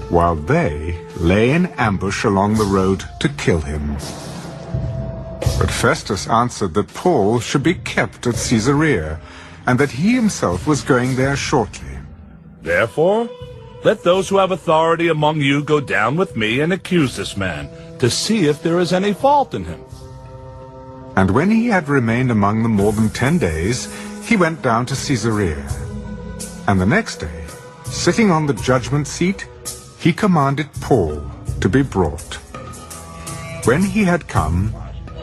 while they lay in ambush along the road to kill him. But Festus answered that Paul should be kept at Caesarea, and that he himself was going there shortly. Therefore, let those who have authority among you go down with me and accuse this man, to see if there is any fault in him. And when he had remained among them more than 10 days, he went down to Caesarea. And the next day, sitting on the judgment seat, he commanded Paul to be brought. When he had come,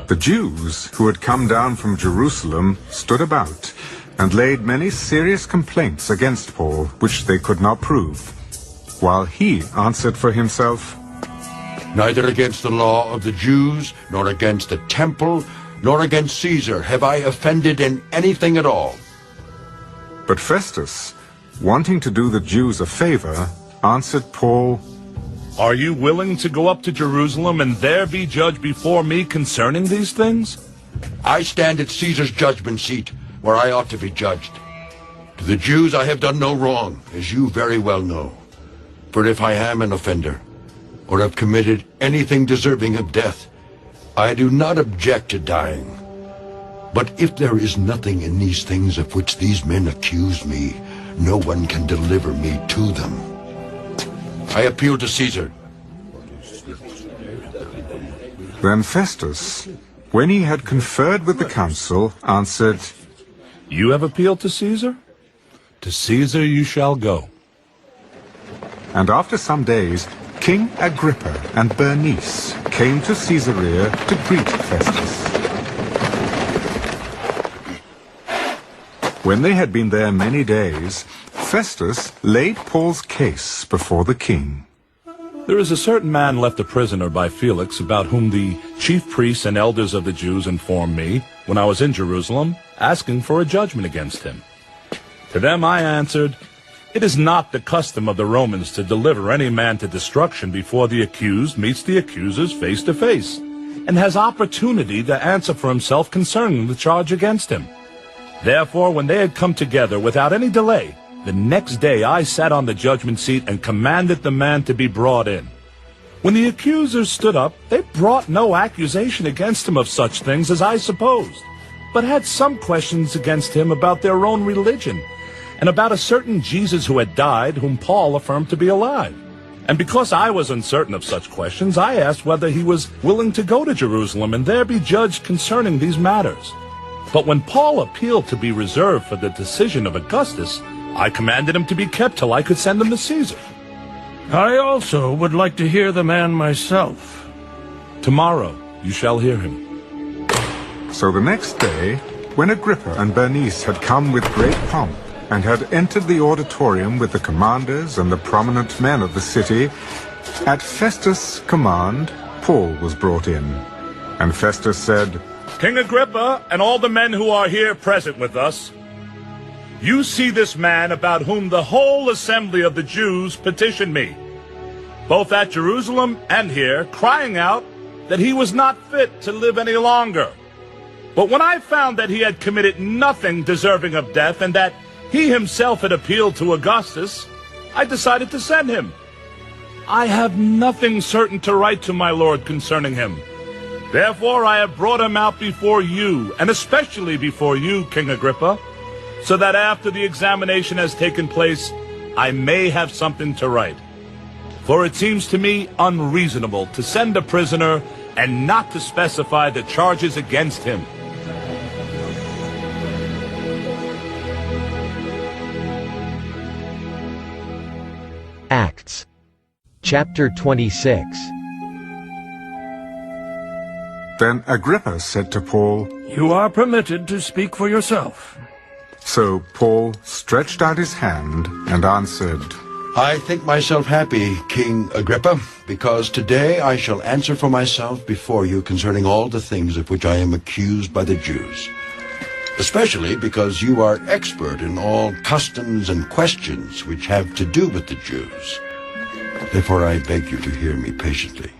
the Jews who had come down from Jerusalem stood about, and laid many serious complaints against Paul, which they could not prove, while he answered for himself, Neither against the law of the Jews, nor against the temple, nor against Caesar have I offended in anything at all. But Festus, wanting to do the Jews a favor, answered Paul, Are you willing to go up to Jerusalem and there be judged before me concerning these things? I stand at Caesar's judgment seat, where I ought to be judged. To the Jews I have done no wrong, as you very well know. For if I am an offender, or have committed anything deserving of death, I do not object to dying. But if there is nothing in these things of which these men accuse me, no one can deliver me to them. I appeal to Caesar. Then Festus, when he had conferred with the council, answered, You have appealed to Caesar? To Caesar you shall go. And after some days, King Agrippa and Bernice came to Caesarea to greet Festus. When they had been there many days, Festus laid Paul's case before the king. There is a certain man left a prisoner by Felix, about whom the chief priests and elders of the Jews informed me, when I was in Jerusalem, asking for a judgment against him. To them I answered, It is not the custom of the Romans to deliver any man to destruction before the accused meets the accusers face to face, and has opportunity to answer for himself concerning the charge against him. Therefore, when they had come together without any delay, the next day I sat on the judgment seat and commanded the man to be brought in. When the accusers stood up, they brought no accusation against him of such things as I supposed, but had some questions against him about their own religion, and about a certain Jesus who had died, whom Paul affirmed to be alive. And because I was uncertain of such questions, I asked whether he was willing to go to Jerusalem and there be judged concerning these matters. But when Paul appealed to be reserved for the decision of Augustus, I commanded him to be kept till I could send him to Caesar. I also would like to hear the man myself. Tomorrow you shall hear him. So the next day, when Agrippa and Bernice had come with great pomp, and had entered the auditorium with the commanders and the prominent men of the city, at Festus' command, Paul was brought in. And Festus said, King Agrippa and all the men who are here present with us, you see this man about whom the whole assembly of the Jews petitioned me, both at Jerusalem and here, crying out that he was not fit to live any longer. But when I found that he had committed nothing deserving of death, and that he himself had appealed to Augustus, I decided to send him. I have nothing certain to write to my lord concerning him. Therefore I have brought him out before you, and especially before you, King Agrippa, so that after the examination has taken place, I may have something to write. For it seems to me unreasonable to send a prisoner and not to specify the charges against him. Acts chapter 26. Then Agrippa said to Paul, You are permitted to speak for yourself. So Paul stretched out his hand and answered, I think myself happy, King Agrippa, because today I shall answer for myself before you concerning all the things of which I am accused by the Jews, especially because you are expert in all customs and questions which have to do with the Jews. Therefore I beg you to hear me patiently.